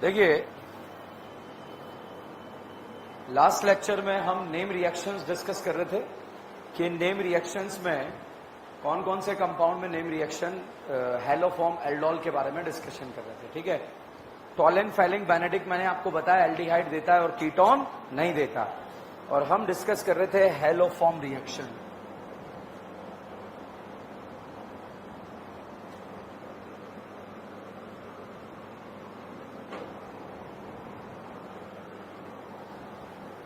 देखिए, last lecture में हम नेम रिएक्शंस डिस्कस कर रहे थे कि नेम रिएक्शंस में कौन कौन से कंपाउंड में नेम रिएक्शन हैलोफॉर्म एल्डोल के बारे में डिस्कशन कर रहे थे। ठीक है, टॉलेन फैलिंग बेनेडिक्ट मैंने आपको बताया एल्डिहाइड देता है और कीटोन नहीं देता, और हम डिस्कस कर रहे थे हैलोफॉर्म रिएक्शन।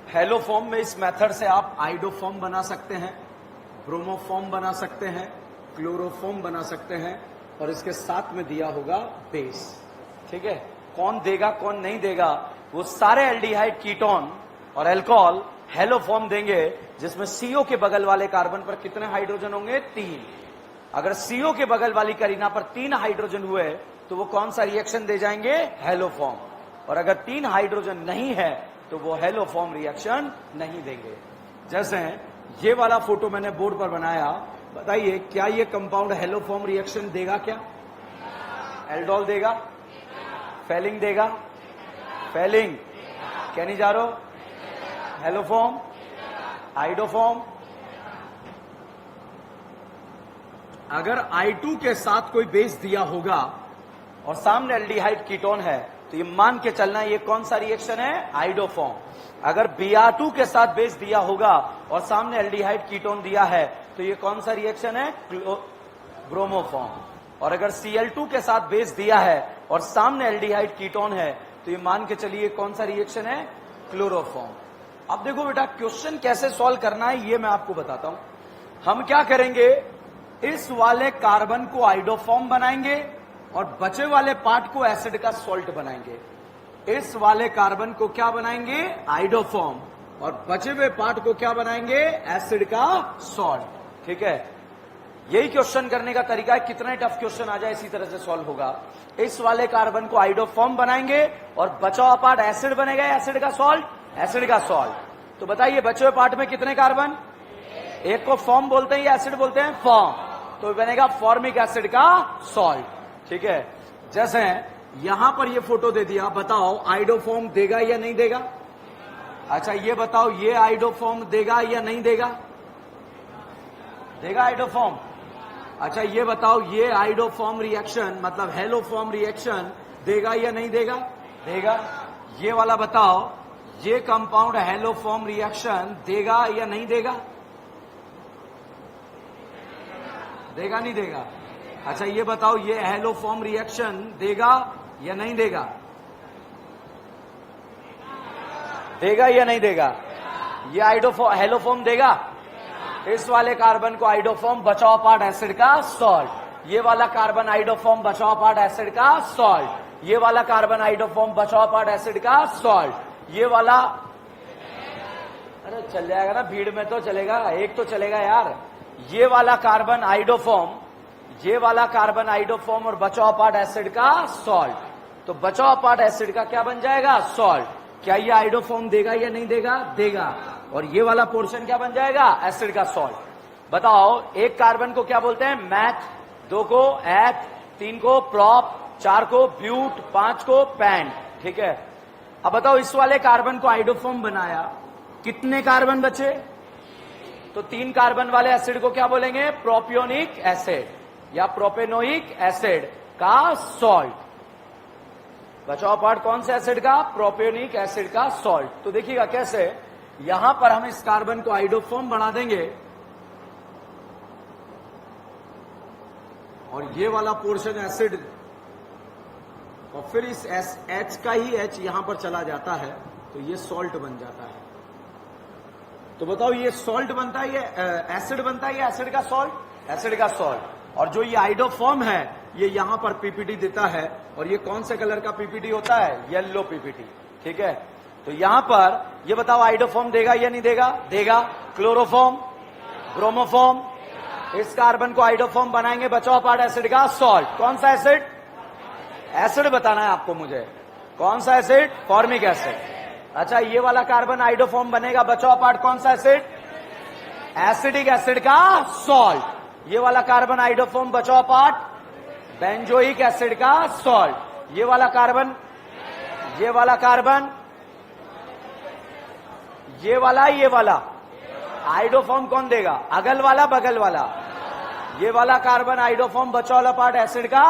हैलोफॉर्म में इस मेथड से आप आइडोफॉर्म बना सकते हैं, ब्रोमोफॉर्म बना सकते हैं, क्लोरोफॉर्म बना सकते हैं, और इसके साथ में दिया होगा बेस। ठीक है, कौन देगा कौन नहीं देगा, वो सारे एल्डिहाइड, कीटोन और अल्कोहल हैलोफॉर्म देंगे, जिसमें सीओ के बगल वाले कार्बन पर कितने हाइड्रोजन होंगे? 3। अगर सीओ के बगल वाली करीना पर 3 हाइड्रोजन हुए तो वो कौन सा रिएक्शन दे जाएंगे? हैलोफॉर्म। और अगर 3 हाइड्रोजन नहीं है तो वो हैलोफॉर्म रिएक्शन नहीं देंगे। जैसे ये वाला फोटो मैंने बोर्ड पर बनाया, बताइए क्या ये कंपाउंड हैलोफॉर्म रिएक्शन देगा? क्या एल्डोल देगा? फैलिंग देगा? फैलिंग कहने जा रहे हो? Haloform, iodoform. अगर I2 के साथ कोई बेस दिया होगा और सामने एल्डिहाइड कीटोन है तो ये मान के चलना ये कौन सा रिएक्शन है? आइडोफॉर्म। अगर Br2 के साथ बेस दिया होगा और सामने एल्डिहाइड कीटोन दिया है तो ये कौन सा रिएक्शन है? ब्रोमोफॉर्म। और अगर Cl2 के साथ बेस दिया है और सामने एल्डिहाइड कीटोन है तो ये मान के चलिए कौन सा रिएक्शन है? क्लोरोफॉर्म। अब देखो बेटा, क्वेश्चन कैसे सॉल्व करना है ये मैं आपको बताता हूं। हम क्या करेंगे, इस वाले कार्बन को आइडोफॉर्म बनाएंगे और बचे वाले पार्ट को एसिड का सॉल्ट बनाएंगे। इस वाले कार्बन को क्या बनाएंगे? आइडोफॉर्म। और बचे हुए पार्ट को क्या बनाएंगे? एसिड का सॉल्ट। ठीक है, यही क्वेश्चन करने का तरीका है। कितना टफ क्वेश्चन आ जाए इसी तरह से सॉल्व होगा। इस वाले कार्बन को आइडोफॉर्म बनाएंगे और बचा हुआ पार्ट एसिड बनेगा, एसिड का सॉल्ट, एसिड का सॉल्ट। तो बताइए बचे हुए पार्ट में कितने कार्बन? एक को फॉर्म बोलते हैं या एसिड बोलते हैं? फॉर्म। तो बनेगा फॉर्मिक एसिड का सॉल्ट। ठीक है, जैसे यहां पर ये फोटो दे दिया, बताओ आइडोफॉर्म देगा या नहीं देगा? अच्छा ये बताओ, ये आइडोफॉर्म देगा या नहीं देगा? देगा आइडोफॉर्म। अच्छा ये बताओ, ये आइडोफॉर्म रिएक्शन मतलब हैलोफॉर्म रिएक्शन देगा या नहीं देगा? देगा। ये वाला बताओ, ये कंपाउंड हैलोफॉर्म रिएक्शन देगा या नहीं देगा? देगा नहीं देगा? अच्छा ये बताओ, ये हैलोफॉर्म रिएक्शन देगा या नहीं देगा? देगा या नहीं देगा? ये हैलोफॉर्म देगा। इस वाले कार्बन को आइडोफॉर्म, बचाओ पार्ट एसिड का सॉल्ट। ये वाला कार्बन आइडोफॉर्म, बचाओ पार्ट एसिड का सॉल्ट। ये वाला कार्बन आइडोफॉर्म, बचाओ पार्ट एसिड का सॉल्ट। ये वाला, अरे चल जाएगा ना, भीड़ में तो चलेगा, एक तो चलेगा यार। ये वाला कार्बन आइडोफॉर्म, ये वाला कार्बन आइडोफॉर्म और बचाओ पार्ट एसिड का सॉल्ट। तो बचाओ पार्ट एसिड का क्या बन जाएगा? सॉल्ट। क्या ये आइडोफॉर्म देगा या नहीं देगा? देगा। और ये वाला पोर्शन क्या बन जाएगा? एसिड का सॉल्ट। बताओ, एक कार्बन को क्या बोलते हैं? मैथ। 2 को एथ, 3 को प्रॉप, 4 को ब्यूट, 5 को पैंट। ठीक है, अब बताओ इस वाले कार्बन को आइडोफॉर्म बनाया, कितने कार्बन बचे? तो 3 कार्बन वाले एसिड को क्या बोलेंगे? प्रोपियोनिक एसिड या प्रोपेनोइक एसिड का सॉल्ट। बचाओ पार्ट कौन से एसिड का? प्रोपियोनिक एसिड का सॉल्ट। तो देखिएगा कैसे, यहां पर हम इस कार्बन को आइडोफॉर्म बना देंगे और ये वाला पोर्शन एसिड, और फिर इस H का ही H यहां पर चला जाता है तो ये सॉल्ट बन जाता है। तो बताओ ये सॉल्ट बनता है, ये एसिड बनता है, ये एसिड का सॉल्ट, एसिड का सॉल्ट। और जो ये आइडोफॉर्म है ये यहां पर पीपीटी देता है, और ये कौन से कलर का पीपीटी होता है? Yellow PPT. ठीक है, तो यहां पर ये बताओ आइडोफॉर्म देगा या नहीं देगा? देगा। Chloroform, bromoform. इस कार्बन को आइडोफॉर्म बनाएंगे, बचाओ पार्ट एसिड का सॉल्ट। कौन सा एसिड? एसिड बताना है आपको मुझे। कौन सा एसिड? Formic acid. अच्छा ये वाला कार्बन आइडोफॉर्म बनेगा, बचाओ पार्ट कौन सा एसिड? एसिडिक एसिड का सॉल्ट। ये वाला कार्बन आइडोफॉर्म, बचाओ पार्ट बेंजोइक एसिड का सॉल्ट। ये वाला कार्बन ये वाला कार्बन, ये वाला आइडोफॉर्म कौन देगा? अगल वाला बगल वाला? ये वाला कार्बन आइडोफॉर्म बचा वाला पार्ट एसिड का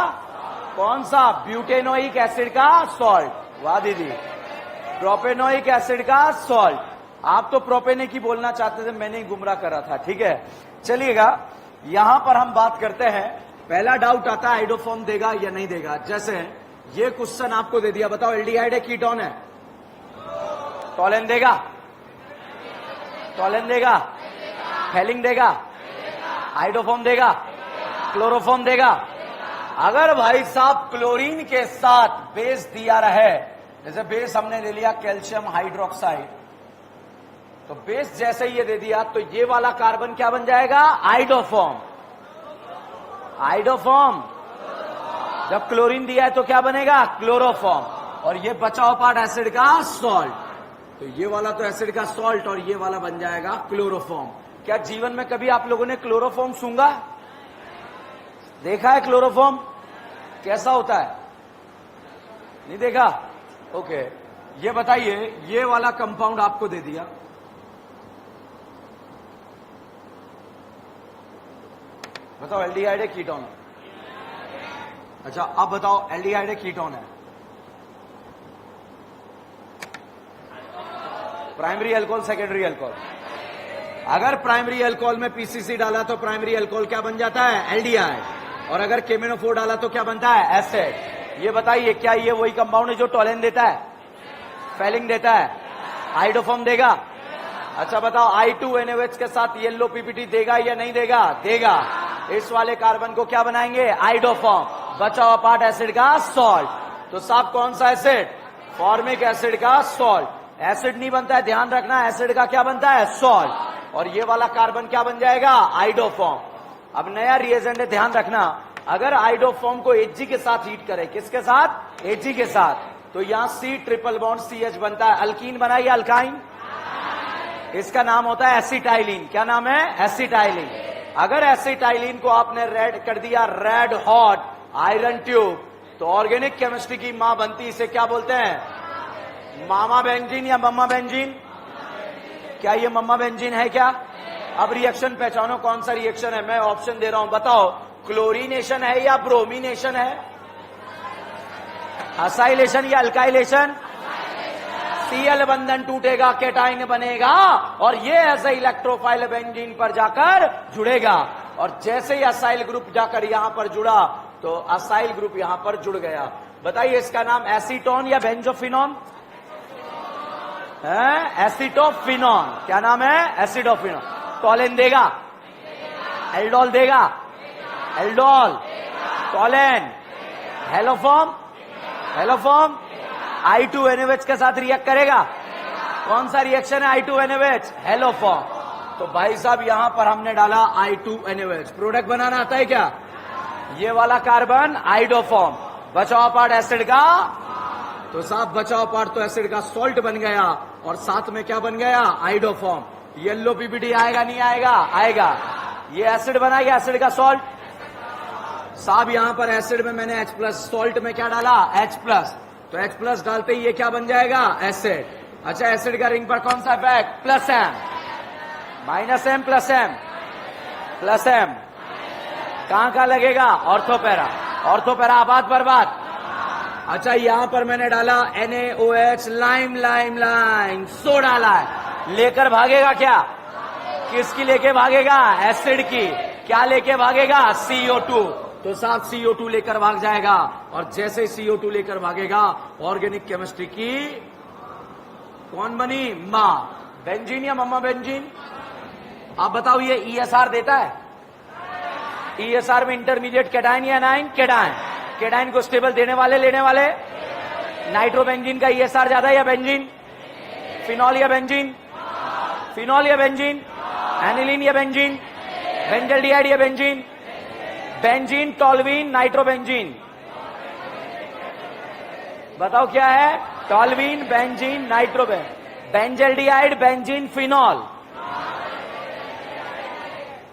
कौन सा? ब्यूटेनोइक एसिड का सॉल्ट। वाह दीदी, प्रोपेनोइक एसिड का सॉल्ट। आप तो प्रोपेनिक ही बोलना चाहते थे, मैंने ही गुमराह करा था। ठीक है, चलिएगा यहां पर हम बात करते हैं। पहला डाउट आता है आइडोफॉर्म देगा या नहीं देगा। जैसे ये क्वेश्चन आपको दे दिया, बताओ एल्डिहाइड है कीटोन है? टॉलेन देगा? टॉलेन देगा? फेलिंग देगा? आइडोफॉर्म देगा? क्लोरोफॉर्म देगा? अगर भाई साहब क्लोरीन के साथ बेस दिया रहे, जैसे बेस हमने ले लिया कैल्शियम हाइड्रोक्साइड, तो बेस जैसे ये दे दिया तो ये वाला कार्बन क्या बन जाएगा? आइडोफॉर्म। आइडोफॉर्म। जब क्लोरीन दिया है तो क्या बनेगा? क्लोरोफॉर्म। और ये बचा हुआ पार्ट एसिड का सॉल्ट, तो ये वाला तो एसिड का सॉल्ट और ये वाला बन जाएगा क्लोरोफॉर्म। क्या जीवन में कभी आप लोगों ने क्लोरोफॉर्म सूंघा? देखा है क्लोरोफॉर्म कैसा होता है? नहीं देखा? ओके, ये बताइए, ये वाला कंपाउंड आपको दे दिया, बताओ एल्डिहाइड है कीटोन? अच्छा, अब बताओ एल्डिहाइड है कीटोन है? Primary alcohol, secondary alcohol? अगर प्राइमरी अल्कोहल में पीसीसी डाला तो प्राइमरी अल्कोहल क्या बन जाता है? एल्डिहाइड। और अगर केमिनोफोर डाला तो क्या बनता है? एसिड। ये बताइए, क्या ये वही कंपाउंड है जो टॉलेन देता है, फेलिंग देता है, आइडोफॉर्म देगा? अच्छा बताओ, I2NaOH के साथ येलो पीपीटी देगा या नहीं देगा? देगा। इस वाले कार्बन को क्या बनाएंगे? आइडोफॉर्म। बचा हुआ पार्ट एसिड का सॉल्ट। तो साहब कौन सा एसिड? फॉर्मिक एसिड का सॉल्ट। एसिड नहीं बनता है, ध्यान रखना, एसिड का क्या बनता है? सॉल्ट। और ये वाला कार्बन क्या बन जाएगा? आइडोफॉर्म। अब नया रिएजेंट है, ध्यान रखना, अगर आइडोफॉर्म को Hg के साथ हीट करें, किसके साथ? Hg के साथ, तो यहां C ट्रिपल बॉन्ड CH बनता है। अल्कीन बना या अल्काइन? इसका नाम होता है एसिटाइलिन। क्या नाम है? एसिटाइलिन। अगर एसिटाइलिन को आपने रेड कर दिया, रेड हॉट आयरन ट्यूब, तो ऑर्गेनिक केमिस्ट्री की मां बनती, इसे क्या बोलते हैं? मामा बेंजीन या मम्मा बेंजीन? क्या ये मम्मा बेंजीन है क्या? अब रिएक्शन पहचानो, कौन सा रिएक्शन है? मैं ऑप्शन दे रहा हूं, बताओ क्लोरीनेशन है या ब्रोमीनेशन है? असाइलेशन या अल्काइलेशन? Cl बंधन टूटेगा, केटाइन बनेगा और ये ऐसे इलेक्ट्रोफाइल बेंजीन पर जाकर जुड़ेगा। और जैसे ही असाइल ग्रुप जाकर यहां पर जुड़ा तो असाइल ग्रुप यहां पर जुड़ गया। बताइए इसका नाम एसीटोन या बेंजोफिनॉन है? एसिटोफिनॉन। क्या नाम है? एसिडोफिनॉन। टॉलेन देगा? एल्डोल देगा? Aldol, Tollens, haloform, haloform I2NaOH के साथ रिएक्ट करेगा। कौन सा रिएक्शन है I2NaOH? हेलोफॉर्म। तो भाई साहब यहां पर हमने डाला I2NaOH। प्रोडक्ट बनाना आता है क्या? ये वाला कार्बन आइडोफॉर्म, बचाव पार्ट एसिड का, तो साहब बचाव पार्ट तो एसिड का सॉल्ट बन गया और साथ में क्या बन गया? आइडोफॉर्म। येलो पीपीटी आएगा नहीं आएगा? आएगा। ये एसिड बना या एसिड का सॉल्ट? साहब यहां पर एसिड में मैंने H+, सॉल्ट में क्या डाला? H+, तो H+ डालते ही ये क्या बन जाएगा? एसिड। अच्छा, एसिड का रिंग पर कौन सा effect? +M, -M, +M, +M कहां लगेगा? ऑर्थोपैरा। ऑर्थोपैरा आबाद बर्बाद। अच्छा, यहां पर मैंने डाला NaOH, लाइम लाइम लाइम, सो डाला है, लेकर भागेगा क्या? किसकी लेके भागेगा? एसिड की। क्या लेके भागेगा? CO2। तो साहब CO2 लेकर भाग जाएगा और जैसे CO2 लेकर भागेगा, ऑर्गेनिक केमिस्ट्री की कौन बनी? मां। बेंजीन या मम्मा बेंजीन? आप बताओ, ये ESR देता है? ESR में इंटरमीडिएट कैटाइन या एनाइन? कैटाइन। कैटाइन को स्टेबल देने वाले, लेने वाले? नाइट्रोबेंजीन का ESR ज्यादा है या बेंजीन? फिनॉल या बेंजीन? फिनॉल या बेंजीन? एनिलीन या बेंजीन? बेंजल्डिहाइड या बेंजीन? Benzene, toluene, nitrobenzene? बताओ क्या है? Toluene, benzene, nitrobenzene, benzaldehyde, benzene, phenol.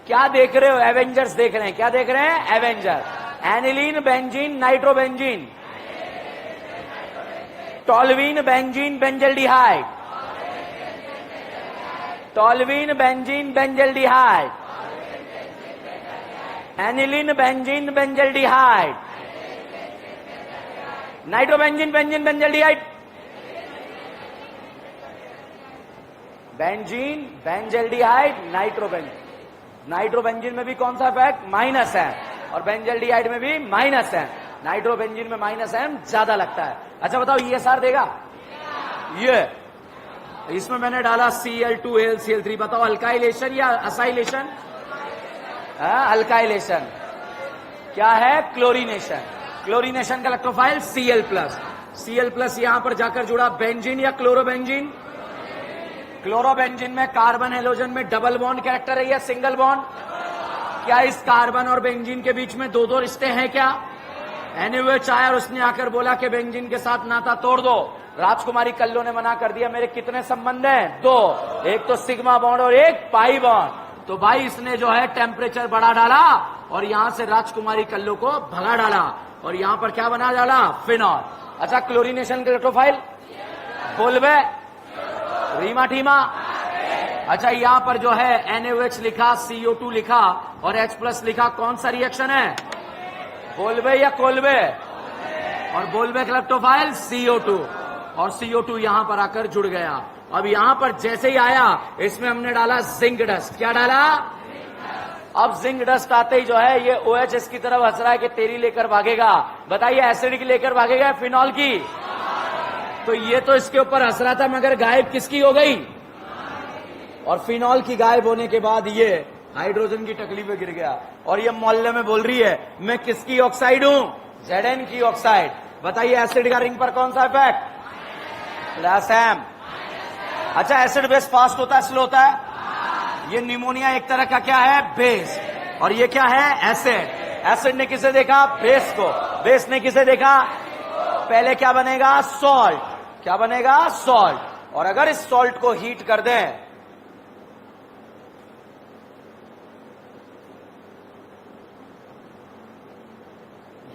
क्या देख रहे हो? एवेंजर्स देख रहे हैं। क्या देख रहे हैं? Avenger. Aniline, benzene, nitrobenzene, toluene benzene benzaldehyde, toluene benzene benzaldehyde, aniline benzene benzaldehyde, nitrobenzene benzene benzaldehyde, benzene benzaldehyde nitrobenzene. Nitrobenzene में भी कौन सा इफेक्ट? माइनस है, और बेंजल्डिहाइड में भी माइनस है। नाइट्रोबेंजीन में माइनस एम ज्यादा लगता है। अच्छा बताओ ये सार देगा? ये इसमें मैंने डाला Cl2AlCl3। बताओ अल्काइलेशन या असाइलेशन? अल्काइलेशन। क्या है? क्लोरीनेशन। क्लोरीनेशन का इलेक्ट्रोफाइल Cl+। Cl+ यहां पर जाकर जुड़ा बेंजीन या क्लोरोबेंजीन? क्लोरोबेंजीन में कार्बन हेलोजन में डबल बॉन्ड कैरेक्टर है या सिंगल बॉन्ड? क्या इस कार्बन और बेंजीन के बीच में दो दो रिश्ते हैं क्या? NaOH आया और उसने आकर बोला कि बेंजीन के साथ नाता तोड़ दो। राजकुमारी कल्लो ने मना कर दिया, मेरे कितने संबंध हैं? दो, एक तो सिग्मा बॉन्ड और एक पाई बॉन्ड। तो भाई इसने जो है टेम्परेचर बढ़ा डाला और यहां से राजकुमारी कल्लो को भगा डाला और यहां पर क्या बना डाला? फिनॉल। अच्छा क्लोरीनेशन का इलेक्ट्रोफाइल बोलबे रीमा ठीमा। अच्छा यहां पर जो है NaOH लिखा, CO2 लिखा और H+ लिखा, कौन सा रिएक्शन है? बोलबे या कोलबे? और बोलबे का इलेक्ट्रोफाइल CO2 और CO2 यहां पर आकर जुड़ गया। अब यहां पर जैसे ही आया इसमें हमने डाला जिंक डस्ट। क्या डाला? अब जिंक डस्ट आते ही जो है ये OH इसकी तरफ हंस रहा है कि तेरी लेकर भागेगा। बताइए एसिड की लेकर भागेगा फिनॉल की? तो ये तो इसके ऊपर हंस रहा था मगर गायब किसकी हो गई? और फिनॉल की गायब होने के बाद ये हाइड्रोजन की टकली पे गिर गया और ये मोहल्ले में बोल रही है मैं किसकी ऑक्साइड हूं? Zn की ऑक्साइड। बताइए एसिड का रिंग पर कौन सा इफेक्ट? Plus M. अच्छा एसिड बेस फास्ट होता है स्लो होता है? ये निमोनिया एक तरह का क्या है? बेस। और ये क्या है? एसिड। एसिड ने किसे देखा? बेस को। बेस ने किसे देखा? पहले क्या बनेगा? सॉल्ट। क्या बनेगा? सॉल्ट। और अगर इस सॉल्ट को हीट कर दें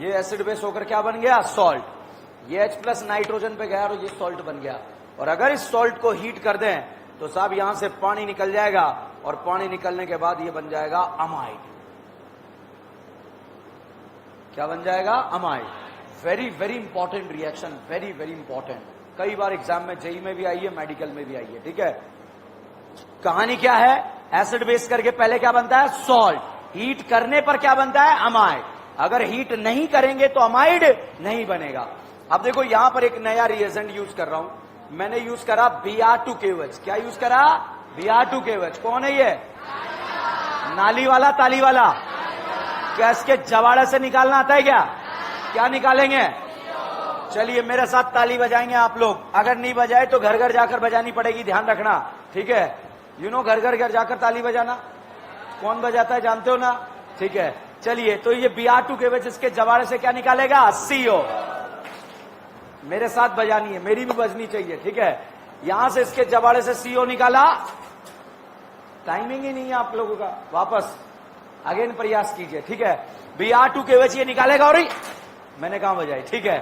ये एसिड बेस होकर क्या बन गया? सॉल्ट। ये H+ नाइट्रोजन पे गया और ये सॉल्ट बन गया। और अगर इस सॉल्ट को हीट कर दें तो साहब यहां से पानी निकल जाएगा और पानी निकलने के बाद ये बन जाएगा अमाइड। क्या बन जाएगा? Amide. Very very important reaction, very very important. कई बार एग्जाम में जेई में भी आई है, मेडिकल में भी आई है। ठीक है, कहानी क्या है? एसिड बेस करके पहले क्या बनता है? सॉल्ट। हीट करने पर क्या बनता है? अमाइड। अगर हीट नहीं करेंगे तो अमाइड नहीं बनेगा। अब देखो यहां पर एक नया रिएजेंट यूज कर रहा हूं। मैंने यूज करा Br2KOH। क्या यूज करा? Br2KOH। कौन है ये? नाली वाला ताली वाला? क्या इसके जवाड़े से निकालना आता है क्या? क्या निकालेंगे? चलिए मेरे साथ ताली बजाएंगे आप लोग। अगर नहीं बजाए तो घर घर जाकर बजानी पड़ेगी, ध्यान रखना। ठीक है, घर घर जाकर ताली बजाना। कौन बजाता है जानते हो ना? ठीक है, चलिए तो ये Br2KOH इसके जवाड़े से क्या निकालेगा? CO। मेरे साथ बजानी है, मेरी भी बजनी चाहिए। ठीक है, यहां से इसके जवाड़े से CO निकाला। टाइमिंग ही नहीं है आप लोगों का। वापस अगेन प्रयास कीजिए। ठीक है, Br2KOH ये निकालेगा और मैंने कहां बजाई? ठीक है,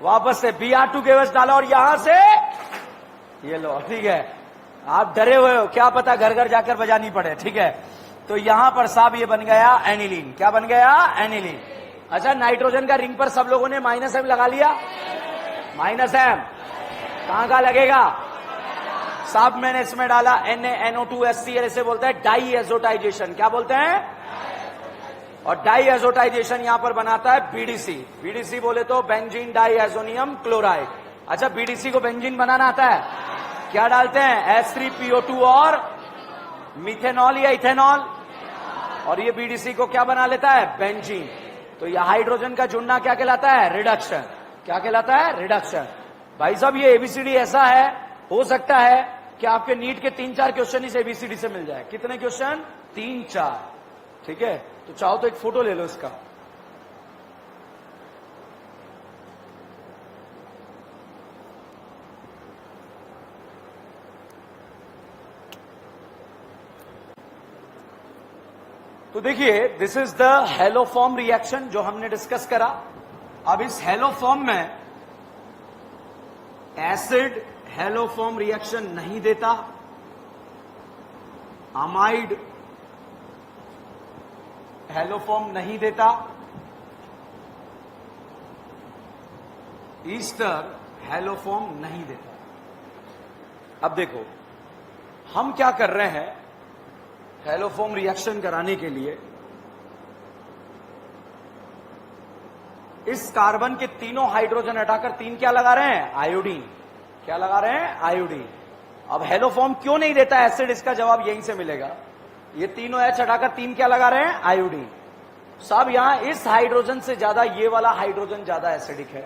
वापस से Br2KOH डाला और यहां से ये लो। ठीक है, आप डरे हुए हो, क्या पता घर घर जाकर बजानी पड़े। ठीक है, तो यहां पर साहब ये बन गया एनिलीन। क्या बन गया? एनिलीन। अच्छा नाइट्रोजन का रिंग पर सब लोगों ने -M लगा लिया। -M कहां का लगेगा? साहब मैंने इसमें डाला NaNO2HCl। इसे बोलते हैं डाई एजोटाइजेशन। क्या बोलते हैं? और डाई एजोटाइजेशन यहां पर बनाता है BDC। BDC बोले तो बेंजीन डाईएजोनियम क्लोराइड। अच्छा BDC को बेंजीन बनाना आता है? क्या डालते हैं? H3PO2 और मिथेनॉल या इथेनॉल। और ये BDC को क्या बना लेता है? बेंजीन। तो यह हाइड्रोजन का जुड़ना क्या कहलाता है? रिडक्शन। क्या कहलाता है? रिडक्शन। भाई साहब ये ABCD ऐसा है, हो सकता है कि आपके नीट के 3-4 क्वेश्चन इस ABCD से मिल जाए। कितने क्वेश्चन? 3-4। ठीक है, तो चाहो तो एक फोटो ले लो इसका। तो देखिए this is the haloform reaction जो हमने डिस्कस करा। अब इस हेलोफॉर्म में एसिड हेलोफॉर्म रिएक्शन नहीं देता, अमाइड हेलोफॉर्म नहीं देता, ईस्टर हेलोफॉर्म नहीं देता। अब देखो हम क्या कर रहे हैं, हेलोफॉर्म रिएक्शन कराने के लिए इस कार्बन के तीनों हाइड्रोजन हटाकर तीन क्या लगा रहे हैं, आयोडीन। क्या लगा रहे हैं, आयोडीन। अब हेलोफॉर्म क्यों नहीं देता एसिड, इसका जवाब यहीं से मिलेगा। ये तीनों H हटाकर तीन क्या लगा रहे हैं, आयोडीन। साहब यहां इस हाइड्रोजन से ज्यादा ये वाला हाइड्रोजन ज्यादा एसिडिक है,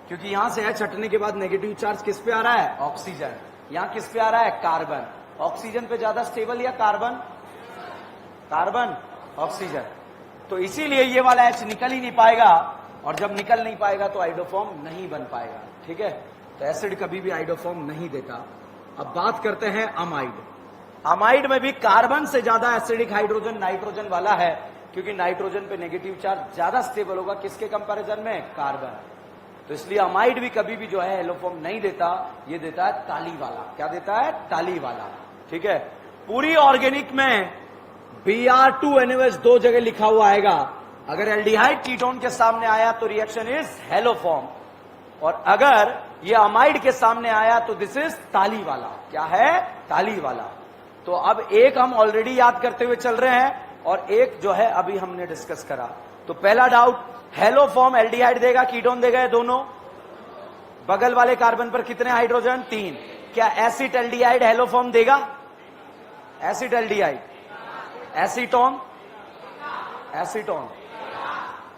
क्योंकि यहां से H हटने के बाद नेगेटिव चार्ज किस पे आ रहा है, ऑक्सीजन। यहां किस पे आ रहा है, कार्बन। ऑक्सीजन पे ज्यादा स्टेबल या कार्बन, कार्बन ऑक्सीजन। तो इसीलिए ये वाला H निकल ही नहीं पाएगा, और जब निकल नहीं पाएगा तो आइडोफॉर्म नहीं बन पाएगा। ठीक है, तो एसिड कभी भी आइडोफॉर्म नहीं देता। अब बात करते हैं अमाइड। अमाइड में भी कार्बन से ज्यादा एसिडिक हाइड्रोजन नाइट्रोजन वाला है, क्योंकि नाइट्रोजन पे नेगेटिव चार्ज ज्यादा स्टेबल होगा किसके कंपैरिजन में, कार्बन। तो इसलिए अमाइड भी कभी भी जो है हेलोफॉर्म नहीं देता, ये देता है ताली वाला। क्या देता है, ताली वाला। ठीक है, पूरी ऑर्गेनिक में Br2NaOH दो जगह लिखा हुआ आएगा। अगर एल्डिहाइड कीटोन के सामने आया तो रिएक्शन इज हेलोफॉर्म, और अगर ये अमाइड के सामने आया तो दिस इज ताली वाला। क्या है, ताली वाला। तो अब एक हम ऑलरेडी याद करते हुए चल रहे हैं, और एक जो है अभी हमने डिस्कस करा। तो पहला डाउट, हेलोफॉर्म एल्डिहाइड देगा कीटोन देगा, ये दोनों। बगल वाले कार्बन पर कितने हाइड्रोजन, तीन। क्या एसिड एल्डिहाइड हेलोफॉर्म देगा, acid aldehyde, acetone, acetone,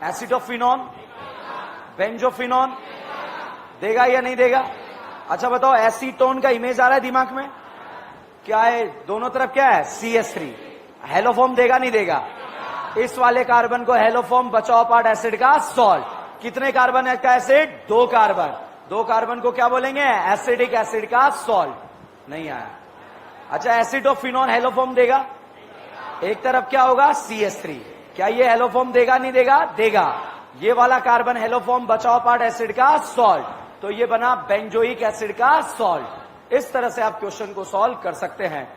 acetophenone, benzophenone देगा या नहीं देगा। अच्छा बताओ, एसीटोन का इमेज आ रहा है दिमाग में, क्या है, दोनों तरफ क्या है, CH3। हेलोफॉर्म देगा नहीं देगा। इस वाले कार्बन को हेलोफॉर्म, बचाओ पार्ट एसिड का सॉल्ट। कितने कार्बन है का एसिड, दो कार्बन। दो कार्बन को क्या बोलेंगे, एसिडिक एसिड का सॉल्ट। नहीं आया। अच्छा, एसिटोफिनोन हेलोफॉर्म देगा, एक तरफ क्या होगा, CH3। क्या ये हेलोफॉर्म देगा नहीं देगा, देगा। ये वाला कार्बन हेलोफॉर्म, बचाओ पार्ट एसिड का सॉल्ट, तो ये बना बेंजोइक एसिड का सॉल्ट। इस तरह से आप क्वेश्चन को सॉल्व कर सकते हैं।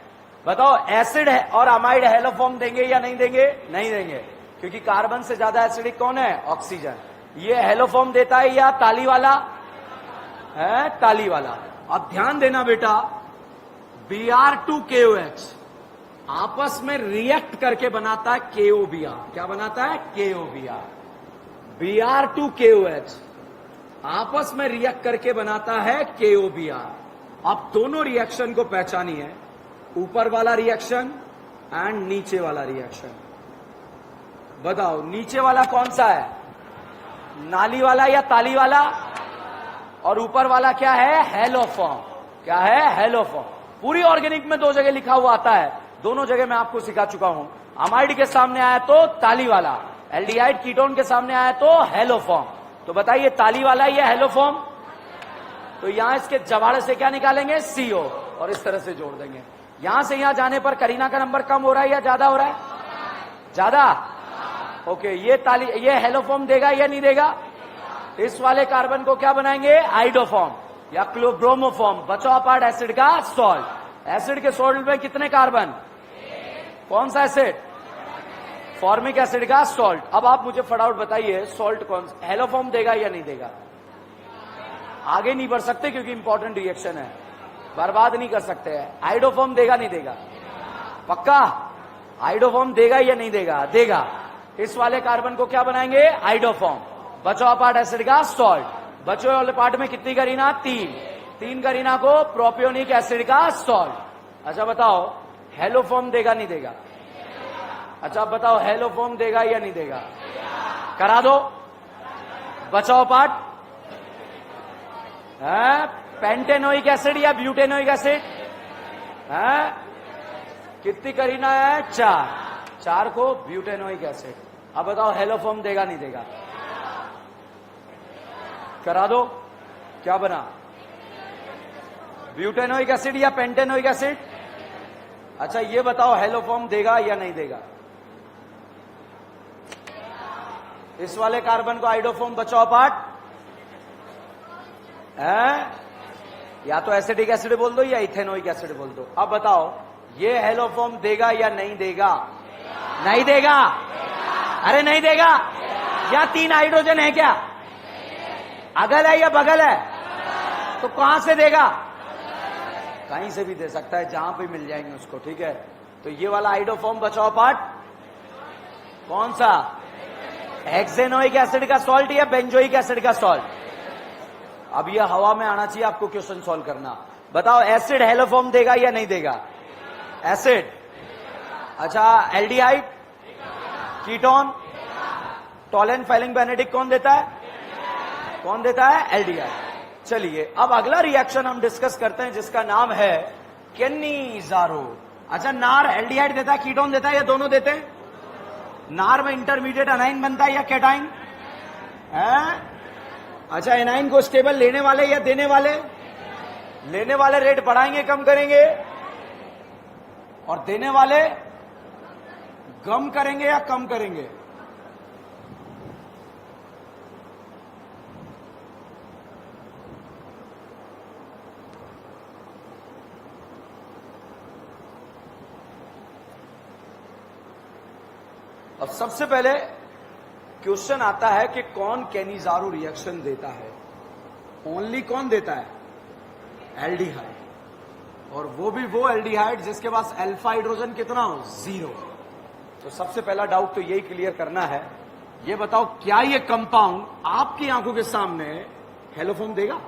बताओ, एसिड है और अमाइड हेलोफॉर्म देंगे या नहीं देंगे, नहीं देंगे, क्योंकि कार्बन से ज्यादा एसिडिक कौन है, ऑक्सीजन। ये हेलोफॉर्म देता है या ताली वाला है, ताली वाला। अब ध्यान देना बेटा, Br2KOH आपस में रिएक्ट करके बनाता है KOBr। क्या बनाता है, KOBr। Br2KOH आपस में रिएक्ट करके बनाता है KOBr। अब दोनों रिएक्शन को पहचानिए, ऊपर वाला रिएक्शन एंड नीचे वाला रिएक्शन। बताओ नीचे वाला कौन सा है, नाली वाला या ताली वाला, और ऊपर वाला क्या है, हेलोफॉर्म। क्या है, हेलोफॉर्म। पूरी ऑर्गेनिक में दो जगह लिखा हुआ आता है, दोनों जगह मैं आपको सिखा चुका हूं। अमाइड के सामने आया तो ताली वाला, एल्डिहाइड कीटोन के सामने आया तो हेलोफॉर्म। तो बताइए ताली वाला या हेलोफॉर्म। तो यहां इसके जवाड़े से क्या निकालेंगे, CO, और इस तरह से जोड़ देंगे। यहां से यहां जाने पर करीना का नंबर कम हो रहा है या ज्यादा हो रहा है, ज्यादा। ओके, ये ताली, ये हेलोफॉर्म देगा या नहीं देगा। इस वाले कार्बन को क्या बनाएंगे, आइडोफॉर्म या ब्रोमोफॉर्म, बचाओ पार्ट एसिड का सॉल्ट। एसिड के सॉल्ट में कितने कार्बन, कौन सा एसिड, फॉर्मिक एसिड का सॉल्ट। अब आप मुझे फटाफट बताइए, सॉल्ट कौन सा, हेलोफॉर्म देगा या नहीं देगा। आगे नहीं बढ़ सकते क्योंकि इंपॉर्टेंट रिएक्शन है, बर्बाद नहीं कर सकते हैं। आइडोफॉर्म देगा नहीं देगा, पक्का आइडोफॉर्म देगा या नहीं देगा, देगा। इस वाले कार्बन को क्या बनाएंगे, आइडोफॉर्म, बचाओ पार्ट एसिड का सॉल्ट। बचे वाले पार्ट में कितनी करीना, तीन करीना को प्रोपियोनिक एसिड का सॉल्ट। अच्छा बताओ, हेलोफॉर्म देगा नहीं देगा। अच्छा बताओ, हेलोफॉर्म देगा या नहीं देगा, करा दो। बचाओ पार्ट है, पेंटेनोइक एसिड या ब्यूटेनोइक एसिड है, कितनी करीना है, 4 को ब्यूटेनोइक एसिड। अब बताओ हेलोफॉर्म देगा नहीं देगा, करा दो। क्या बना, ब्यूटेनोइक एसिड या पेंटेनोइक एसिड। अच्छा ये बताओ हेलोफॉर्म देगा या नहीं देगा। इस वाले कार्बन को आइडोफॉर्म, बचाओ पार्ट है, या तो एसिडिक एसिड बोल दो या इथेनोइक एसिड बोल दो। अब बताओ ये हेलोफॉर्म देगा या नहीं देगा? नहीं देगा। अरे नहीं देगा। या 3 हाइड्रोजन है क्या? अगल है या बगल है? तो कहां से देगा? कहीं से भी दे सकता है, जहां पे मिल जाएंगे उसको। ठीक है, तो ये वाला हाइड्रोफॉर्म बचाओ पार्ट कौन सा? हेक्सेनोइक एसिड का सॉल्ट या बेंजोइक एसिड का सॉल्ट? अब ये हवा में आना चाहिए आपको क्वेश्चन सॉल्व करना। बताओ एसिड हेलोफॉर्म देगा या नहीं देगा? एसिड। अच्छा aldehyde, ketone, Tollens filing Benedict कौन देता है? कौन देता है? एल्डिहाइड। चलिए अब अगला रिएक्शन हम डिस्कस करते हैं जिसका नाम है केनिजारो। अच्छा नार एल्डिहाइड देता है, कीटोन देता है या दोनों देते हैं? नार में इंटरमीडिएट एनाइन बनता है या कैटाइन है? अच्छा एनाइन को स्टेबल लेने वाले या देने वाले? लेने वाले रेट बढ़ाएंगे कम करेंगे? और देने वाले कम करेंगे या कम करेंगे? अब सबसे पहले क्वेश्चन आता है कि कौन केनिजारो रिएक्शन देता है? ओनली कौन देता है? एल्डिहाइड, और वो भी वो एल्डिहाइड जिसके पास अल्फा हाइड्रोजन कितना हो? 0। तो सबसे पहला डाउट तो यही क्लियर करना है। ये बताओ क्या ये कंपाउंड आपकी आंखों के सामने हेलोफॉर्म देगा?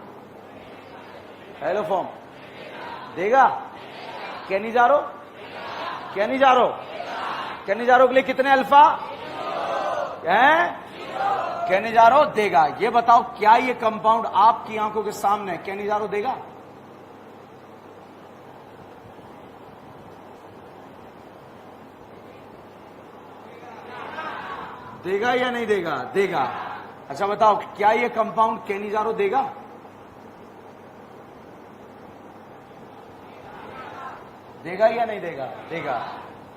हेलोफॉर्म देगा? केनिजारो? केनिजारो केनिजारो के लिए कितने अल्फा है? केनिजारो देगा। ये बताओ क्या ये कंपाउंड आपकी आंखों के सामने केनिजारो देगा? देगा या नहीं देगा? देगा। अच्छा बताओ क्या ये कंपाउंड केनिजारो देगा? देगा या नहीं देगा? देगा।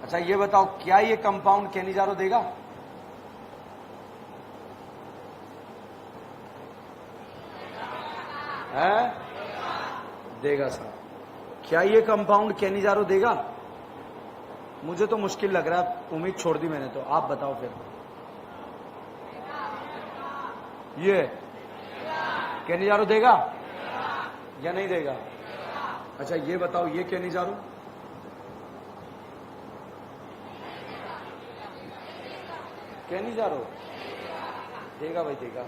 अच्छा ये बताओ क्या ये कंपाउंड केनिजारो देगा? है? देगा सर। क्या ये कंपाउंड केनिजारो देगा? मुझे तो मुश्किल लग रहा है, उम्मीद छोड़ दी मैंने। तो आप बताओ फिर। ये केनिजारो देगा या नहीं देगा? अच्छा ये बताओ ये केनिजारो? केनिजारो देगा भाई, देगा।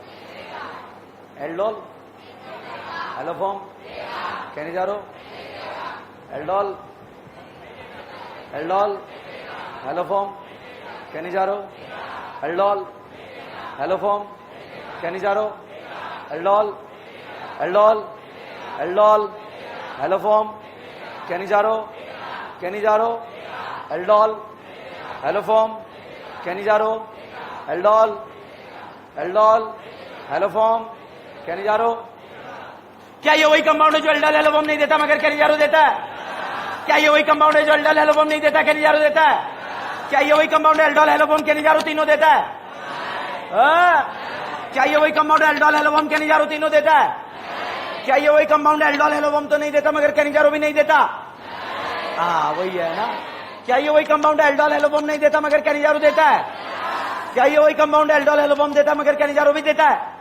Aldol haloform Cannizzaro? Aldol aldol haloform Cannizzaro? Aldol haloform Cannizzaro? Aldol aldol aldol haloform Cannizzaro? Cannizzaro aldol haloform Cannizzaro? Aldol aldol haloform Cannizzaro? क्या ये वही कंपाउंड है जो एल्डोल हेलोफॉर्म नहीं देता मगर केनिजारो देता है? क्या ये वही कंपाउंड है जो एल्डोल हेलोफॉर्म नहीं देता केनिजारो देता है? क्या ये वही कंपाउंड है एल्डोल हेलोफॉर्म केनिजारो तीनों देता है? क्या ये वही कंपाउंड एल्डोल हेलोफॉर्म केनिजारो तीनों देता है? क्या ये वही कंपाउंड एल्डोल हेलोफॉर्म तो नहीं देता मगर केनिजारो भी नहीं देता? हाँ वही है ना। क्या ये वही कंपाउंड एल्डोल हेलोफॉर्म नहीं देता मगर केनिजारो देता है? क्या ये वही कंपाउंड एल्डोल हेलोफॉर्म देता मगर केनिजारो भी देता है?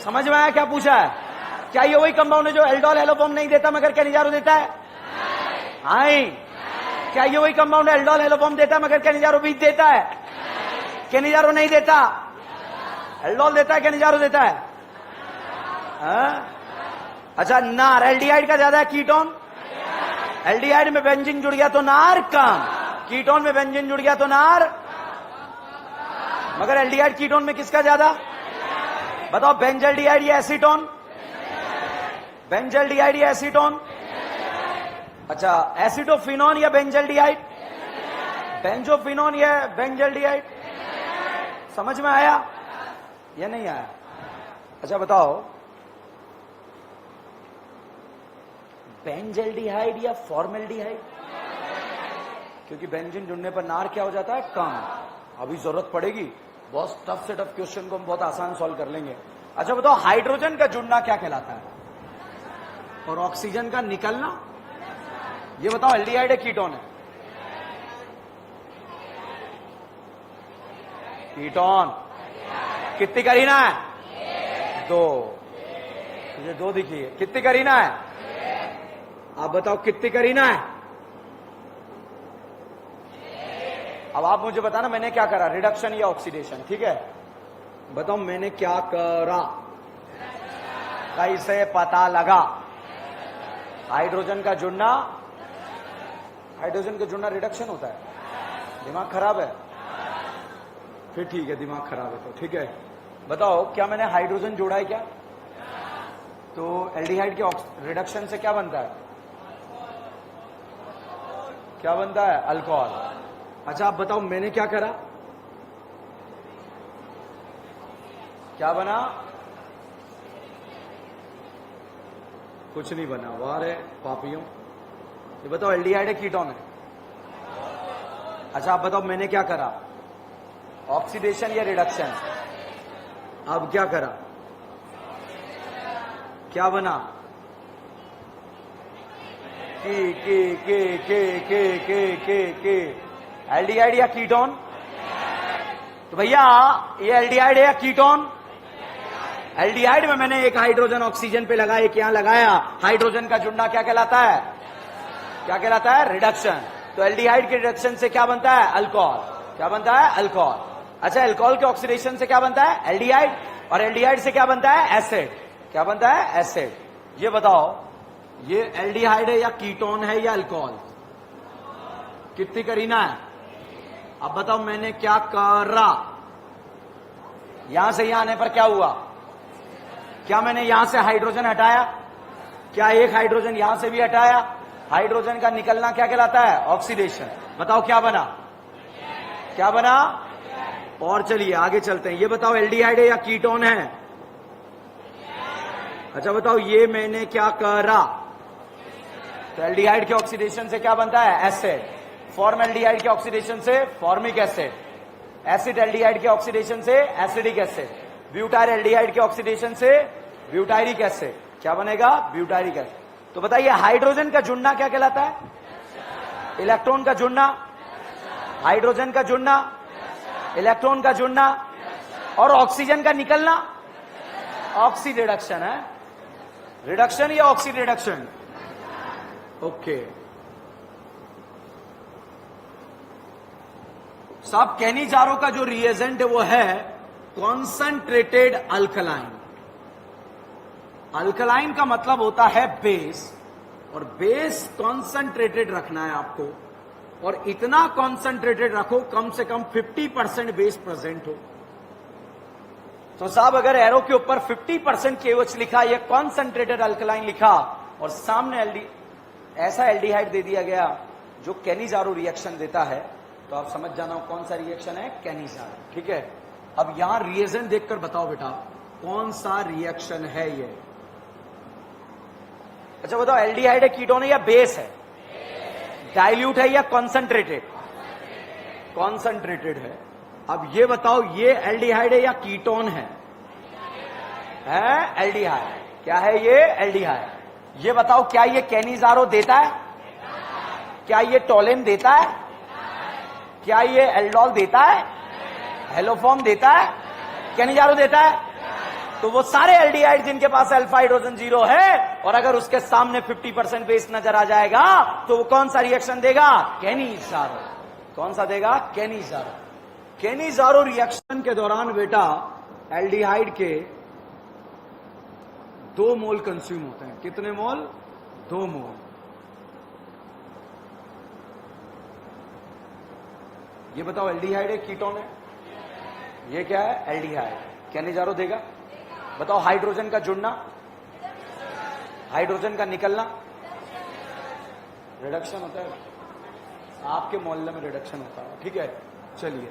समझ में आया क्या पूछा है? क्या ये वही कंपाउंड है जो एल्डोल हेलोफॉर्म नहीं देता मगर केनिजारो देता है? हां। क्या ये वही कंपाउंड एल्डोल हेलोफॉर्म देता मगर केनिजारो भी देता है? केनिजारो नहीं देता, एल्डोल देता है, केनिजारो देता है। अच्छा नार एल्डिहाइड का ज्यादा है, कीटोन? एल्डिहाइड में बेंजीन जुड़ गया तो नार कम, कीटोन में बेंजीन जुड़ गया तो नार। मगर एल्डिहाइड कीटोन में किसका ज्यादा? बताओ बेंजल्डिहाइड या एसीटोन? बेंजल्डिहाइड या एसीटोन? अच्छा एसिडोफिनोन या बेंजल्डिहाइड? बेंजोफिनोन या बेंजल्डिहाइड? समझ में आया या नहीं आया? अच्छा बताओ बेंजल्डिहाइड या फॉर्मेल्डिहाइड? क्योंकि बेंजीन जुड़ने पर नार क्या हो जाता है? कम। अभी जरूरत पड़ेगी, बहुत टफ से टफ क्वेश्चन को हम बहुत आसान सॉल्व कर लेंगे। अच्छा बताओ हाइड्रोजन का जुड़ना क्या कहलाता है? और ऑक्सीजन का निकलना। ये बताओ एल्डिहाइड है कीटोन है? कीटोन। कितनी करीना है? 2। मुझे 2 दिखी है। कितनी करीना है? आप बताओ कितनी करीना है? अब आप मुझे बताना मैंने क्या करा, रिडक्शन या ऑक्सीडेशन? ठीक है, बताओ मैंने क्या करा, कैसे पता लगा? हाइड्रोजन का जुड़ना, हाइड्रोजन का जुड़ना रिडक्शन होता है। दिमाग खराब है? फिर ठीक है, दिमाग खराब है तो ठीक है। बताओ क्या मैंने हाइड्रोजन जोड़ा है क्या? तो एल्डिहाइड के रिडक्शन से क्या बनता है? क्या बनता है? अल्कोहल। अच्छा आप बताओ मैंने क्या करा, क्या बना? कुछ नहीं बना। वाह रे पापियों। ये बताओ एल्डिहाइड है कीटोन है? अच्छा आप बताओ मैंने क्या करा, ऑक्सीडेशन या रिडक्शन? अब क्या करा, क्या बना? के एल्डिहाइड या कीटोन? तो भैया ये एल्डिहाइड है या कीटोन? एल्डिहाइड में मैंने एक हाइड्रोजन ऑक्सीजन पे लगा, एक यहां लगाया। हाइड्रोजन का जुड़ना क्या कहलाता है? क्या कहलाता है? रिडक्शन। तो एल्डिहाइड के रिडक्शन से क्या बनता है? अल्कोहल। क्या बनता है? अल्कोहल। अच्छा अल्कोहल के ऑक्सीडेशन से क्या बनता है? एल्डिहाइड। और एल्डिहाइड से क्या बनता है? एसिड। क्या बनता है? एसिड। ये बताओ ये एल्डिहाइड है या कीटोन है या अल्कोहल? कितनी करीना है? अब बताओ मैंने क्या करा, यहां से यहां आने पर क्या हुआ? क्या मैंने यहां से हाइड्रोजन हटाया? क्या एक हाइड्रोजन यहां से भी हटाया? हाइड्रोजन का निकलना क्या कहलाता है? ऑक्सीडेशन। बताओ क्या बना? क्या बना? और चलिए आगे चलते हैं। ये बताओ एल्डिहाइड है या कीटोन है? अच्छा बताओ ये मैंने क्या करा, तो एल्डिहाइड के ऑक्सीडेशन से क्या बनता है? एसिड। फॉर्म एल्डिहाइड के ऑक्सीडेशन से फॉर्मिक एसिड। एसिड एल्डिहाइड के ऑक्सीडेशन से एसिडिक एसिड। ब्यूटाइल एल्डिहाइड के ऑक्सीडेशन से ब्यूटायरिक एसिड। क्या बनेगा? Butyric acid. तो बताइए हाइड्रोजन का जुड़ना क्या कहलाता है? इलेक्ट्रॉन का जुड़ना, हाइड्रोजन का जुड़ना, इलेक्ट्रॉन का जुड़ना और ऑक्सीजन का निकलना ऑक्सी रिडक्शन है। रिडक्शन या ऑक्सी रिडक्शन? ओके साहब, कैनिजारो का जो रिएजेंट है वो है कॉन्सेंट्रेटेड अल्कलाइन। अल्कलाइन का मतलब होता है बेस, और बेस कॉन्सेंट्रेटेड रखना है आपको, और इतना कॉन्सेंट्रेटेड रखो कम से कम 50% बेस प्रेजेंट हो। तो साहब अगर एरो के ऊपर 50% KOH लिखा, ये कॉन्सेंट्रेटेड अल्कलाइन लिखा, और सामने ऐसा एल्डिहाइड दे दिया गया जो कैनिजारो रिएक्शन देता है, तो आप समझ जाना कौन सा रिएक्शन है? कैनिजारो। ठीक है, अब यहां रिएजेंट देखकर बताओ बेटा कौन सा रिएक्शन है ये। अच्छा बताओ एल्डिहाइड है कीटोन है या बेस है? डाइल्यूट है या कॉन्सेंट्रेटेड? कॉन्सेंट्रेटेड है। अब ये बताओ ये एल्डिहाइड है या कीटोन है? एल्डिहाइड। क्या है ये? एल्डिहाइड। ये बताओ क्या ये कैनिजारो देता है? क्या ये टोलेन देता है? क्या ये एल्डोल देता है? हेलोफॉर्म देता है? कैनिजारो देता है? तो वो सारे एल्डिहाइड जिनके पास अल्फा हाइड्रोजन 0 है, और अगर उसके सामने 50% बेस नजर आ जाएगा, तो वो कौन सा रिएक्शन देगा? कैनिजारो। कौन सा देगा? कैनिजारो। कैनिजारो रिएक्शन के दौरान बेटा एल्डिहाइड के 2 मोल कंज्यूम होते हैं। कितने मोल? 2 मोल। ये बताओ एल्डिहाइड है कीटोन है? ये क्या है? एल्डिहाइड। कैनिजारो देगा? बताओ हाइड्रोजन का जुड़ना, हाइड्रोजन का निकलना रिडक्शन होता है। आपके मोहल्ले में रिडक्शन होता है। ठीक है, चलिए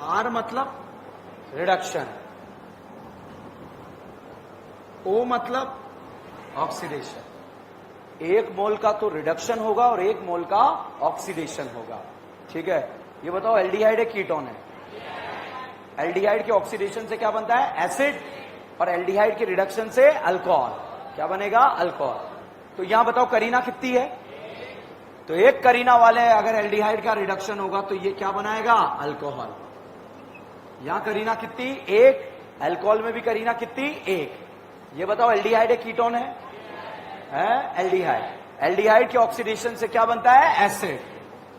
आर मतलब रिडक्शन, ओ मतलब ऑक्सीडेशन। 1 मोल का तो रिडक्शन होगा और 1 मोल का ऑक्सीडेशन होगा। ठीक है, ये बताओ एल्डिहाइड है कीटोन है? एल्डिहाइड के ऑक्सीडेशन से क्या बनता है? एसिड। और एल्डिहाइड के रिडक्शन से अल्कोहल, क्या बनेगा? अल्कोहल। तो यहां बताओ करीना कितनी है? तो एक करीना वाले अगर एल्डिहाइड का रिडक्शन होगा तो ये क्या बनाएगा? अल्कोहल। यहां करीना कितनी? एक। अल्कोहल में भी करीना कितनी? एक। ये बताओ एल्डिहाइड है कीटोन है? एल्डिहाइड। एल्डिहाइड के ऑक्सीडेशन से क्या बनता है? एसिड।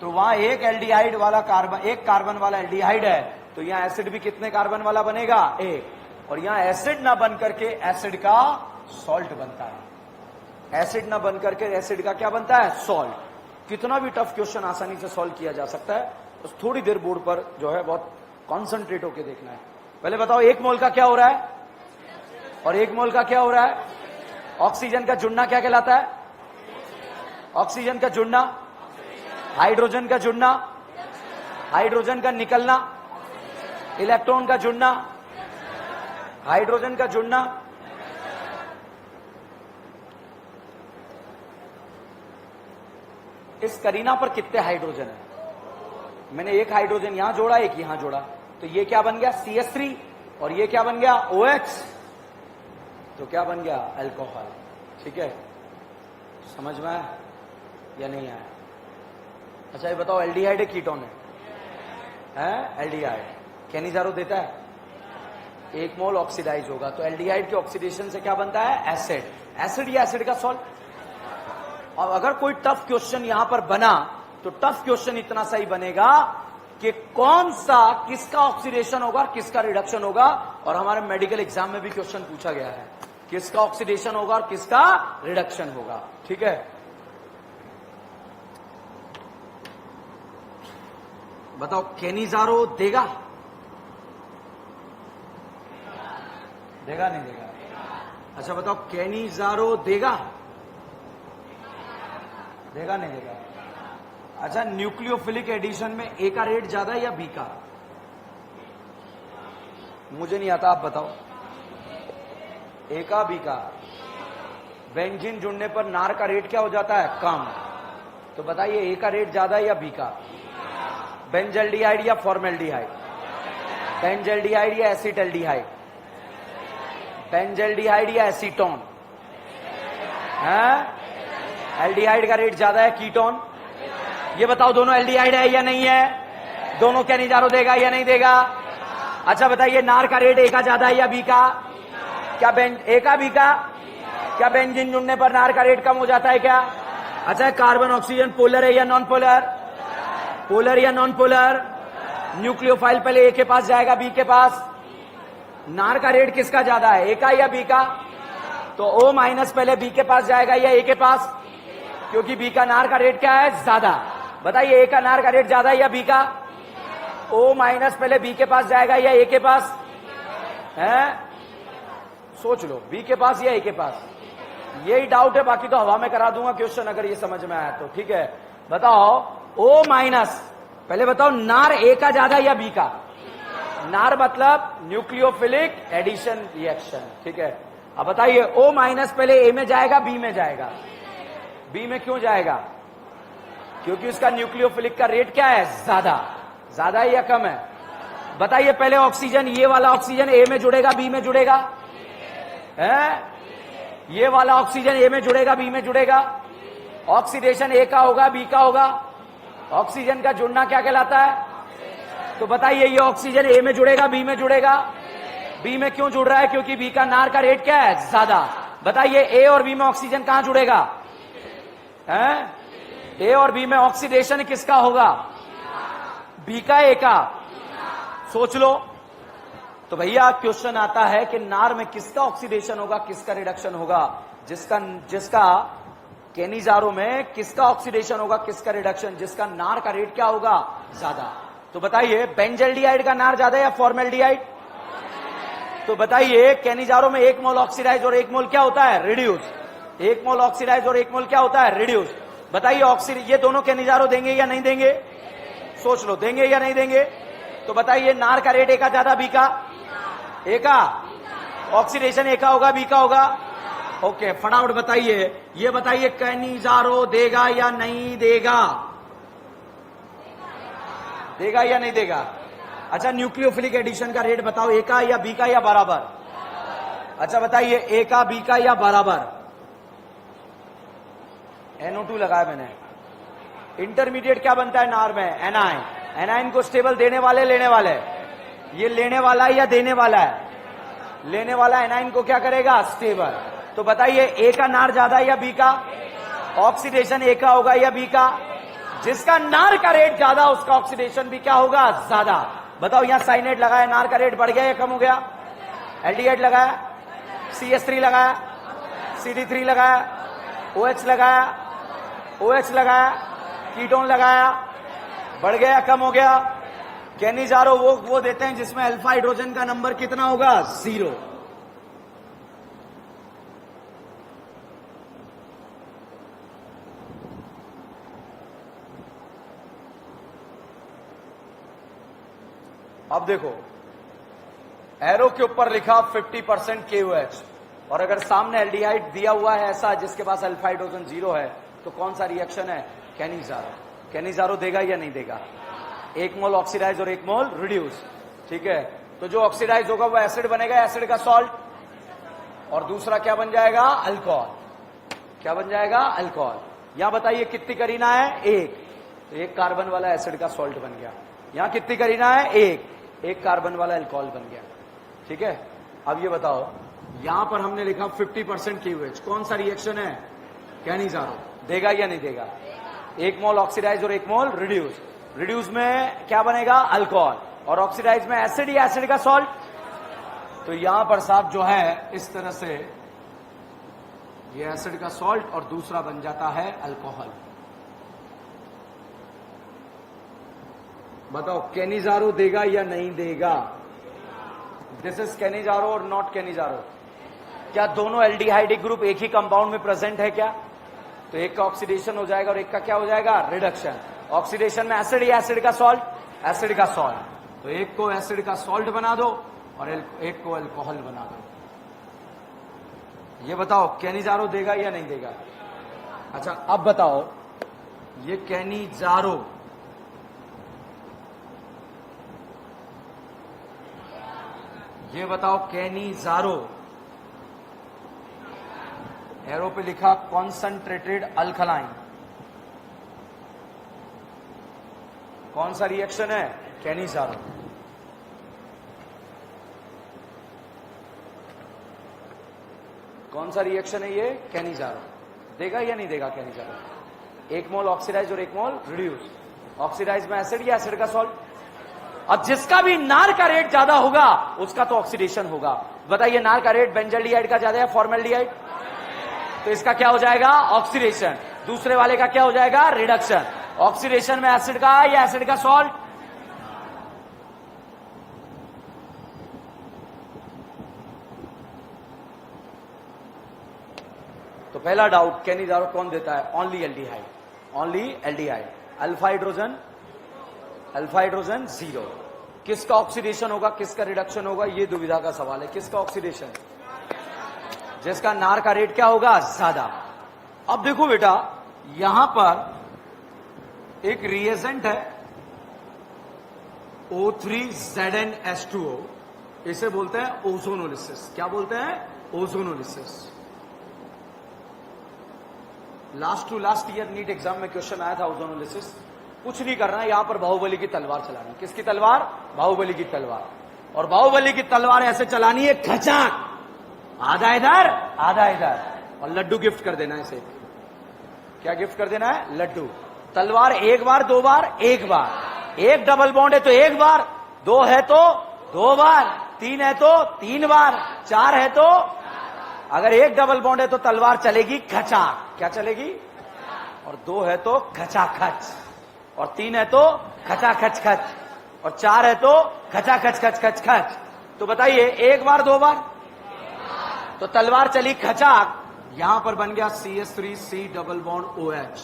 तो वहां एक एल्डिहाइड वाला कार्बन, एक कार्बन वाला एल्डिहाइड है, तो यहां एसिड भी कितने कार्बन वाला बनेगा? एक। और यहां एसिड ना बन करके एसिड का सॉल्ट बनता है। एसिड ना बन करके एसिड का क्या बनता है? सॉल्ट। कितना भी टफ क्वेश्चन आसानी से सॉल्व किया जा सकता है, बस थोड़ी देर बोर्ड पर जो है बहुत कॉन्सेंट्रेट होकर देखना है। पहले बताओ एक मोल का क्या हो रहा है और एक मोल का क्या हो रहा है? ऑक्सीजन का जुड़ना क्या कहलाता है? ऑक्सीजन का जुड़ना, हाइड्रोजन का जुड़ना, हाइड्रोजन का निकलना, इलेक्ट्रॉन का जुड़ना, हाइड्रोजन का जुड़ना, इस करीना पर कितने हाइड्रोजन है? मैंने एक हाइड्रोजन यहां जोड़ा, एक यहां जोड़ा, तो ये क्या बन गया? CH3। और ये क्या बन गया? OH। तो क्या बन गया? अल्कोहल। ठीक है, समझ में आया या नहीं आया? अच्छा ये बताओ एल्डिहाइड है कीटोन है? एल्डिहाइड। कैनिजारो देता है? एक मोल ऑक्सीडाइज होगा, तो एल्डिहाइड के ऑक्सीडेशन से क्या बनता है? एसिड। एसिड या एसिड का सॉल्ट। और अगर कोई टफ क्वेश्चन यहां पर बना तो टफ क्वेश्चन इतना सही बनेगा कि कौन सा, किसका ऑक्सीडेशन होगा, किसका रिडक्शन होगा। और हमारे मेडिकल एग्जाम में भी क्वेश्चन पूछा गया है, किसका ऑक्सीडेशन होगा और किसका रिडक्शन होगा। ठीक है, बताओ कैनिजारो देगा? देगा नहीं देगा? अच्छा बताओ कैनिजारो देगा? देगा नहीं देगा? अच्छा न्यूक्लियोफिलिक एडिशन में ए का रेट ज्यादा है या बी का? मुझे नहीं आता, आप बताओ। ए का, बी का? बेंजीन जुड़ने पर नार का रेट क्या हो जाता है? कम। तो बताइए ए का रेट ज्यादा है या बी का? बेंजल्डिहाइड या फॉर्मेल्डिहाइड? बेंजल्डिहाइड या एसिटल्डिहाइड? बेंजल्डिहाइड या एसीटोन? एल्डिहाइड का रेट ज्यादा है, कीटोन। ये बताओ दोनों एल्डिहाइड है या नहीं है? दोनों कैनिजारो देगा या नहीं देगा? अच्छा बताइए नार का रेट ए का ज्यादा है या बी का? क्या ए का, बी का? क्या बेंजीन जुड़ने पर नार का रेट कम हो जाता है क्या? अच्छा कार्बन ऑक्सीजन पोलर है या नॉन पोलर? पोलर या नॉन पोलर? न्यूक्लियोफाइल पहले ए के पास जाएगा, बी के पास? नार का रेट किसका ज्यादा है, ए का या बी का? तो O माइनस पहले बी के पास जाएगा या ए के पास? क्योंकि बी का नार का रेट क्या है? ज्यादा। बताइए ए का नार का रेट ज्यादा है या बी का? O माइनस पहले बी के पास जाएगा या ए के पास? सोच लो, बी के पास या ए के पास? यही डाउट है, बाकी तो हवा में करा दूंगा क्वेश्चन अगर ये समझ में आया तो। ठीक है, बताओ O माइनस पहले बताओ नार ए का ज्यादा या बी का? नार मतलब न्यूक्लियोफिलिक एडिशन रिएक्शन। ठीक है, अब बताइए O माइनस पहले ए में जाएगा, बी में जाएगा? बी में क्यों जाएगा? क्योंकि उसका न्यूक्लियोफिलिक का रेट क्या है? ज्यादा। ज्यादा है या कम है? बताइए पहले ऑक्सीजन, ये वाला ऑक्सीजन ए में जुड़ेगा, बी में जुड़ेगा? ये वाला ऑक्सीजन ए में जुड़ेगा, बी में जुड़ेगा? ऑक्सीडेशन ए का होगा, बी का होगा? ऑक्सीजन का जुड़ना क्या कहलाता है? तो बताइए ये ऑक्सीजन ए में जुड़ेगा, बी में जुड़ेगा? बी में क्यों जुड़ रहा है? क्योंकि बी का नार का रेट क्या है? ज्यादा। बताइए ए और बी में ऑक्सीजन कहां जुड़ेगा? ए और बी में ऑक्सीडेशन किसका होगा? बी का, ए का? सोच लो। तो भैया क्वेश्चन आता है कि नार में किसका ऑक्सीडेशन होगा, किसका रिडक्शन होगा? जिसका कैनिजारो में किसका ऑक्सीडेशन होगा, किसका रिडक्शन? जिसका नार का रेट क्या होगा? ज्यादा। तो बताइए बेंजल्डिहाइड का नार ज्यादा है या फॉर्मेल्डिहाइड? तो बताइए कैनिजारो में एक मोल ऑक्सीडाइज और एक मोल क्या होता है? रिड्यूस। एक मोल ऑक्सीडाइज और एक मोल क्या होता है? रिड्यूस। बताइए ये दोनों कैनिजारो देंगे या नहीं देंगे? सोच लो, देंगे या नहीं देंगे? तो बताइए नार का रेट ए का ज्यादा, बी का? ए का। ऑक्सीडेशन ए का होगा, बी का होगा? ओके, फटाफट बताइए, ये बताइए कैनिजारो देगा या नहीं देगा? देगा या नहीं देगा? अच्छा न्यूक्लियोफिलिक एडिशन का रेट बताओ, ए का या बी का या बराबर? अच्छा बताइए, ए का बी का या बराबर? NO2 लगाया मैंने। इंटरमीडिएट क्या बनता है नार में? एनाइन। एनाइन को स्टेबल देने वाले लेने वाले? ये लेने वाला है या देने वाला है? लेने वाला एनाइन को क्या करेगा? स्टेबल। तो बताइए ए का नार ज्यादा है या बी का? ऑक्सीडेशन ए का होगा या बी का? जिसका नार का रेट ज्यादा उसका ऑक्सीडेशन भी क्या होगा? ज्यादा। बताओ यहां साइनेट लगाया, नार का रेट बढ़ गया या कम हो गया? एल्डिहाइड लगाया, CH3 लगाया, CD3 लगाया, OH लगाया, OH लगाया, कीटोन लगाया, बढ़ गया कम हो गया? कैनिजारो वो देते हैं जिसमें अल्फा हाइड्रोजन का नंबर कितना होगा? 0। अब देखो, एरो के ऊपर लिखा 50% KOH, और अगर सामने एल्डिहाइड दिया हुआ है ऐसा जिसके पास अल्फा हाइड्रोजन 0 है, तो कौन सा रिएक्शन है? कैनिजारो। कैनिजारो देगा या नहीं देगा? 1 मोल ऑक्सीडाइज और 1 मोल रिड्यूस। ठीक है, तो जो ऑक्सीडाइज होगा वो एसिड बनेगा, एसिड का सॉल्ट, और दूसरा क्या बन जाएगा? अल्कोहल। क्या बन जाएगा? अल्कोहल। यहां बताइए कितनी करीना है? 1। तो 1 कार्बन वाला एसिड का सॉल्ट बन गया। यहां कितनी करीना है? 1 कार्बन वाला अल्कोहल बन गया। ठीक है, अब ये बताओ, यहां पर हमने लिखा 50% KOH, कौन सा रिएक्शन है? कैनिजारो। देगा या नहीं देगा? 1 मोल ऑक्सीडाइज और 1 मोल रिड्यूस। रिड्यूस में क्या बनेगा? अल्कोहल, और ऑक्सीडाइज में एसिड या एसिड का सॉल्ट। तो यहां पर साहब जो है इस तरह से ये एसिड का सॉल्ट और दूसरा बन जाता है अल्कोहल। बताओ कैनिजारो देगा या नहीं देगा? दिस इज कैनिजारो और नॉट कैनिजारो। क्या दोनों एल्डिहाइडिक ग्रुप एक ही कंपाउंड में प्रेजेंट है क्या? तो एक का ऑक्सीडेशन हो जाएगा और एक का क्या हो जाएगा? रिडक्शन। ऑक्सीडेशन में एसिड या एसिड का सॉल्ट? एसिड का सॉल्ट। तो एक को एसिड का सॉल्ट बना दो और एक को अल्कोहल बना दो। ये बताओ कैनिजारो देगा या नहीं देगा? अच्छा अब बताओ, ये कैनिजारो ये बताओ, कैनिजारो एरो पे लिखा कॉन्सेंट्रेटेड अल्कलाइन, कौन सा रिएक्शन है? कैनिजारो। कौन सा रिएक्शन है ये? कैनिजारो। देगा या नहीं देगा कैनिजारो? 1 मोल ऑक्सीडाइज और 1 मोल रिड्यूस। ऑक्सीडाइज में एसिड या एसिड का सॉल्ट, और जिसका भी नार का रेट ज्यादा होगा उसका तो ऑक्सीडेशन होगा। बताइए नार का रेट बेंजल्डिहाइड का ज्यादा है फॉर्मेल्डिहाइड? तो इसका क्या हो जाएगा? ऑक्सीडेशन। दूसरे वाले का क्या हो जाएगा? रिडक्शन। ऑक्सीडेशन में एसिड का या एसिड का सॉल्ट? तो पहला डाउट, कैनिजारो कौन देता है? Only aldehyde. Only aldehyde. Alpha hydrogen 0। किसका ऑक्सीडेशन होगा, किसका रिडक्शन होगा, ये दुविधा का सवाल है। किसका ऑक्सीडेशन? जिसका नार का रेट क्या होगा? ज्यादा। अब देखो बेटा, यहां पर एक रिएजेंट है O3ZnH2O, इसे बोलते हैं ओजोनोलिसिस। क्या बोलते हैं? Ozonolysis. Last to last year NEET exam में क्वेश्चन आया था ओजोनोलिसिस। कुछ नहीं करना है, यहां पर बाहुबली की तलवार चलानी। किसकी तलवार? बाहुबली की तलवार। और बाहुबली की तलवार ऐसे चलानी है, खचाक, आधा इधर आधा इधर, और लड्डू गिफ्ट कर देना है इसे। क्या गिफ्ट कर देना है? लड्डू। तलवार 1 बार 2 बार 1 बार। 1 डबल बॉन्ड है तो 1 बार, 2 है तो 2 बार, 3 है तो 3 बार, 4 है तो, अगर 1 डबल बॉन्ड है तो तलवार चलेगी खचाक। क्या चलेगी? और 2 है तो खचाखच, और 3 है तो खचा खच खच, और 4 है तो खचा खच खच खच खच। तो बताइए 1 बार 2 बार, तो तलवार चली खचाक। यहां पर बन गया CH3C डबल बॉन्ड OH।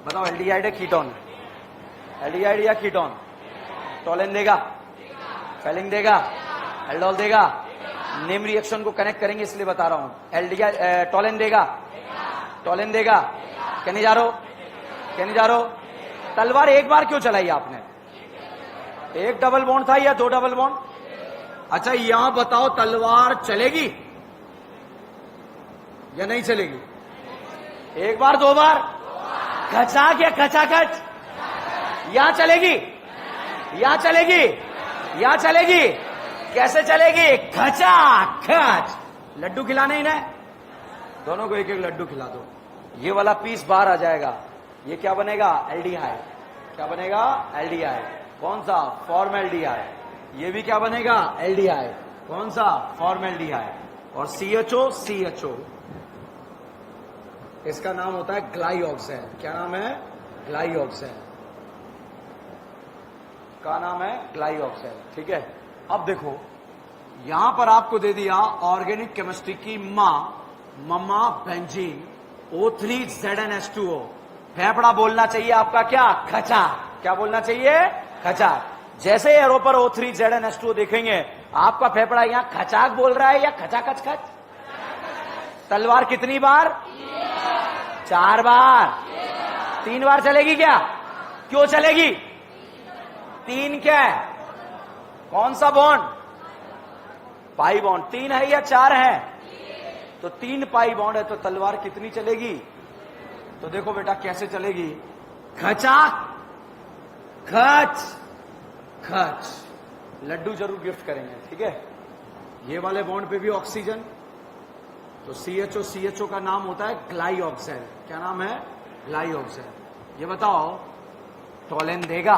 बताओ एल्डिहाइड है कीटोन? एल्डिहाइड या कीटोन? टोलेन देगा? फेलिंग देगा? एल्डोल देगा? नेम रिएक्शन को कनेक्ट करेंगे इसलिए बता रहा हूं। एल्डिहाइड टोलेन देगा? टोलेन देगा? कैनिजारो? कैनिजारो? तलवार 1 बार क्यों चलाई आपने? 1 डबल बॉन्ड था या 2 डबल बॉन्ड? अच्छा यहां बताओ तलवार चलेगी? या नहीं चलेगी? एक बार, दो बार, खचाक या खचाखच? यहां चलेगी, यहां चलेगी, यहां चलेगी? कैसे चलेगी? खचाक खच। लड्डू खिलाने ही ना, दोनों को एक एक लड्डू खिला दो। ये वाला पीस बाहर आ जाएगा, ये क्या बनेगा? एल्डिहाइड। क्या बनेगा? एल्डिहाइड। कौन सा? फॉर्मेल्डिहाइड। ये भी क्या बनेगा? एल्डिहाइड। कौन सा? फॉर्मेल्डिहाइड। और CHO, CHO, इसका नाम होता है ग्लाइऑक्सेल। क्या नाम है? ग्लाइऑक्सेल का नाम है ग्लाइऑक्सेल। ठीक है, अब देखो यहां पर आपको दे दिया ऑर्गेनिक केमिस्ट्री की मम्मा बेंजीन O3ZnH2O। फेफड़ा बोलना चाहिए आपका क्या? खचा। क्या बोलना चाहिए? खचा। जैसे एरो पर O3ZnH2O देखेंगे, आपका फेफड़ा यहां खचाक बोल रहा है या खचा खच खच? तलवार कितनी बार? 4 बार। 3 बार चलेगी क्या? क्यों चलेगी? 3 क्या है? कौन सा बॉन्ड? Pi bond. 3 है या 4 है? तो 3 पाई बॉन्ड है, तो तलवार कितनी चलेगी? तो देखो बेटा कैसे चलेगी? खचाक खच खच। लड्डू जरूर गिफ्ट करेंगे, ठीक है? ये वाले बॉन्ड पे भी ऑक्सीजन, तो CHO, CHO का नाम होता है ग्लाइऑक्सेल। क्या नाम है? ग्लाइऑक्सेल। ये बताओ टॉलेन देगा?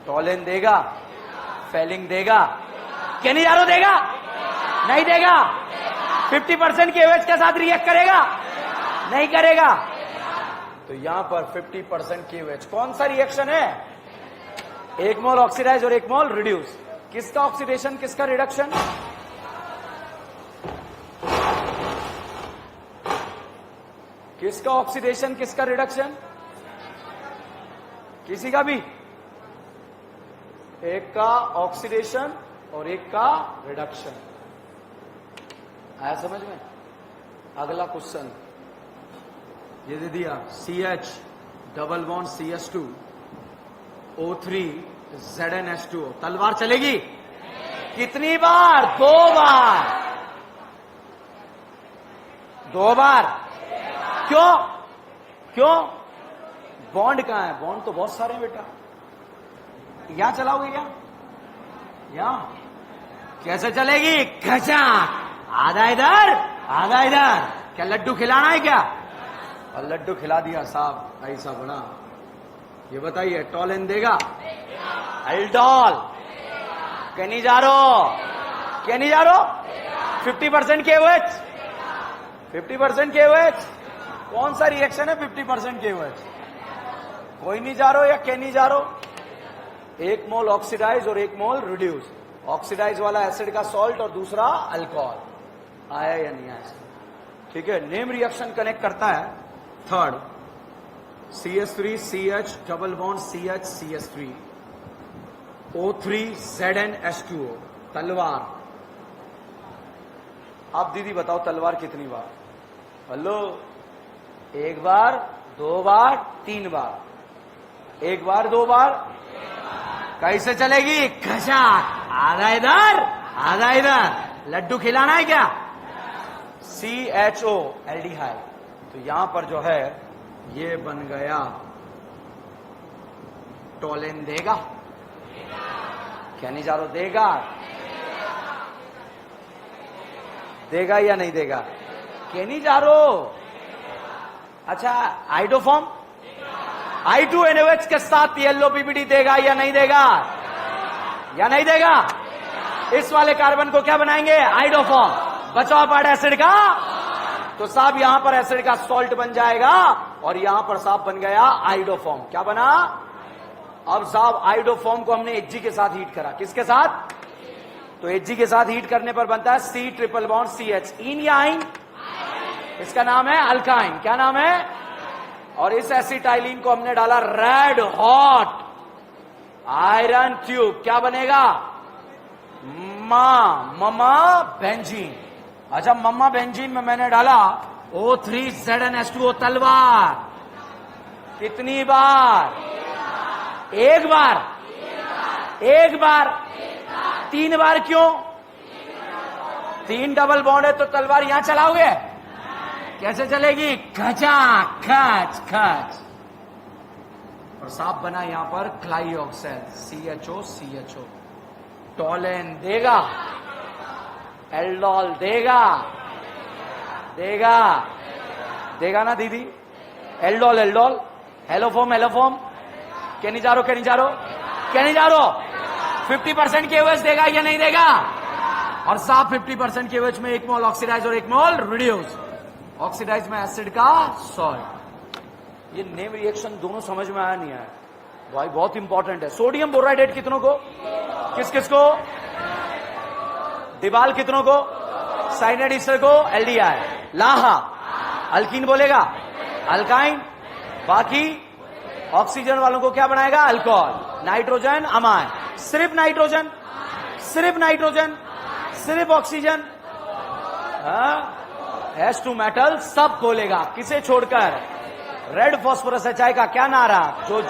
टॉलेन देगा? फेलिंग देगा? केनिजारो देगा? नहीं देगा? 50% के एवरेज के साथ रिएक्ट करेगा? नहीं करेगा। तो यहां पर 50% की एवरेज कौन सा रिएक्शन है? 1 मोल ऑक्सीडाइज और 1 मोल रिड्यूस। किसका ऑक्सीडेशन, किसका रिडक्शन? किसका ऑक्सीडेशन, किसका रिडक्शन? किसी का भी? एक का ऑक्सीडेशन और एक का रिडक्शन। आया समझ में? अगला क्वेश्चन ये दे दिया CH double bond CH2 O3ZnH2O। तलवार चलेगी? कितनी बार? 2 बार। 2 बार। क्यों? क्यों? बॉन्ड कहां है? बॉन्ड तो बहुत सारे बेटा। यहां चलाओगे क्या? यहां कैसे चलेगी? खचा। आधा इधर, आधा इधर। क्या लड्डू खिलाना है क्या? और लड्डू खिला दिया साहब, ऐसा बना। ये बताइए टॉलेन देगा? एल्डोल। केनिजारो? केनिजारो 50% के एवरेज? 50% के एवरेज? कौन सा रिएक्शन है 50% के एवरेज? कोई नहीं जा रो या केनिजारो? 1 मोल ऑक्सीडाइज और 1 मोल रिड्यूस। ऑक्सीडाइज वाला एसिड का सॉल्ट और दूसरा अल्कोहल। आया या नहीं आया? ठीक है, नेम रिएक्शन कनेक्ट करता है। Third CH3 CH double bond CH CH3 O3ZnH2O। तलवार। आप दीदी बताओ तलवार कितनी बार? हेलो, 1 बार, 2 बार, 3 बार। 1 बार, 2 बार। कैसे चलेगी? खचाक। आधा इधर, आधा इधर। लड्डू खिलाना है क्या? CHO aldehyde. तो यहां पर जो है ये बन गया टॉलेन देगा? केनिजारो देगा? देगा या नहीं देगा? केनिजारो। अच्छा, आइडोफॉर्म I2NOH के साथ येलो PPD देगा या नहीं देगा? या नहीं देगा? इस वाले कार्बन को क्या बनाएंगे? आइडोफॉर्म। बचाव पार्ट एसिड का, तो साहब यहां पर एसिड का सॉल्ट बन जाएगा और यहां पर साहब बन गया आइडोफॉर्म। क्या बना? अब साहब आइडोफॉर्म को हमने Hg के साथ हीट करा। किसके साथ? तो Hg के साथ हीट करने पर बनता है C ट्रिपल बॉन्ड CH। इन या आइन? इसका नाम है अल्काइन। क्या नाम है? और इस एसिटाइलिन को हमने डाला रेड हॉट आयरन ट्यूब। क्या बनेगा? मम्मा बेंजीन। अच्छा, मम्मा बेंजीन में मैंने डाला O3ZnH2O। तलवार कितनी बार? 1 बार। 1 बार। 3 बार क्यों? 3 डबल बॉन्ड है तो तलवार यहां चलाओगे, कैसे चलेगी? खचा खच खच। और साफ बना यहां पर क्लाइऑक्सेल, CHO CHO। टॉलेन देगा, एल्डोल देगा, देगा देगा ना दीदी? Aldol aldol, haloform haloform, Cannizzaro Cannizzaro Cannizzaro 50% केवेज देगा या नहीं देगा? और साफ 50% केवेज में 1 मोल ऑक्सीडाइज और 1 मोल रिड्यूस। ऑक्सीडाइज में एसिड का सॉल्ट। ये नेम रिएक्शन दोनों समझ में आया नहीं आया भाई? बहुत इंपॉर्टेंट है। सोडियम बोराइडेट कितनों को? किस किस को? डिबाल कितनों को? साइनाइड ईस्टर को? एल्डिहाइड। लाहा अल्कीन बोलेगा, अल्काइन। बाकी ऑक्सीजन वालों को क्या बनाएगा? अल्कोहल। Nitrogen amine. सिर्फ नाइट्रोजन, सिर्फ नाइट्रोजन, सिर्फ ऑक्सीजन, H2 मेटल सब बोलेगा। किसे छोड़कर? रेड फॉस्फोरस HI का क्या नारा? जो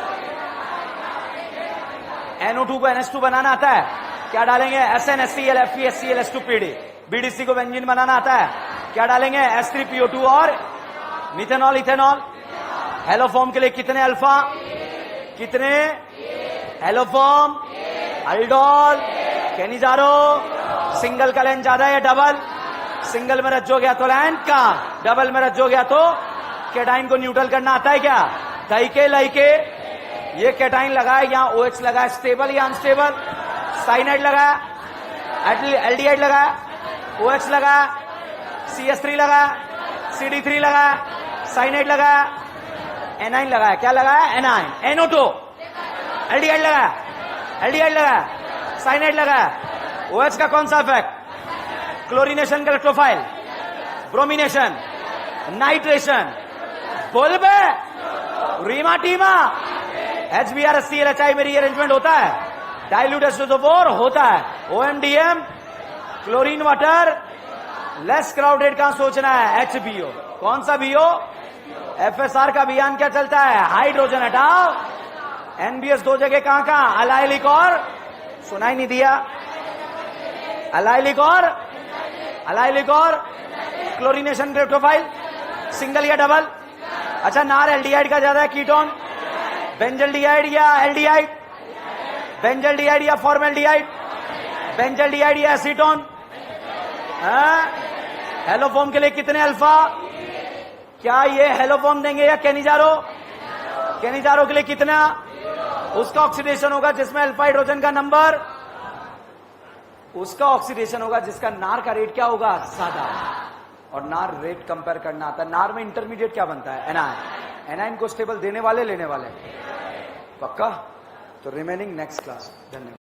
NO2 को NH2 बनाना आता है, क्या डालेंगे? SnHCl FeHCl H2PD। BDC को बेंजीन बनाना आता है, क्या डालेंगे? S3PO2 और मिथेनॉल इथेनॉल। हेलोफॉर्म के लिए कितने अल्फा? कितने? Haloform, aldol, Cannizzaro. सिंगल का लेंथ ज्यादा है या डबल? सिंगल में रज्जो गया तो लेंथ का, डबल में रज्जो गया तो कैटाइन को न्यूट्रल करना आता है क्या? दाइके लाइके। ये कैटाइन लगाया, यहां OH लगाया, स्टेबल या अनस्टेबल? साइनाइड लगाया, एल्डिहाइड लगाया, OH लगाया, CH3 लगाया, CD3 लगाया, साइनाइड लगाया, एनाइन लगाया। क्या लगाया? एनाइन। NO2 एल्डिहाइड लगाया, एल्डिहाइड लगाया, साइनाइड लगाया। OH का कौन सा इफेक्ट? क्लोरीनेशन का इलेक्ट्रोफाइल, ब्रोमिनेशन, नाइट्रेशन, बोल बे रीमाटीमा। HBr HCl HI में रीअरेंजमेंट होता है, डाइल्यूट H2SO4 होता है, OMDM, chlorine water, less crowded का सोचना है, HBO। कौन सा BO? FSR का अभियान क्या चलता है? हाइड्रोजन हटाओ। NBS 2 जगह कहां? अलाइलिक और, सुनाई नहीं दिया? अलाइलिक और क्लोरीनेशन इलेक्ट्रोफाइल, सिंगल या डबल? अच्छा, नार एल्डिहाइड का ज्यादा है, कीटोन? बेंजल्डिहाइड या एल्डिहाइड? बेंजल्डिहाइड या फॉर्मेल्डिहाइड? बेंजल्डिहाइड या एसीटोन? हेलोफॉर्म के लिए कितने अल्फा? क्या ये हेलोफॉर्म देंगे या केनिजारो? केनिजारो के लिए कितना? उसका ऑक्सीडेशन होगा जिसमें अल्फा हाइड्रोजन का नंबर, उसका ऑक्सीडेशन होगा जिसका नार का रेट क्या होगा? ज्यादा। और नार रेट कंपेयर करना आता है। नार में इंटरमीडिएट क्या बनता है? एनाइन। एनाइन को स्टेबल देने वाले, लेने वाले? पक्का? तो रिमेनिंग नेक्स्ट क्लास। धन्यवाद।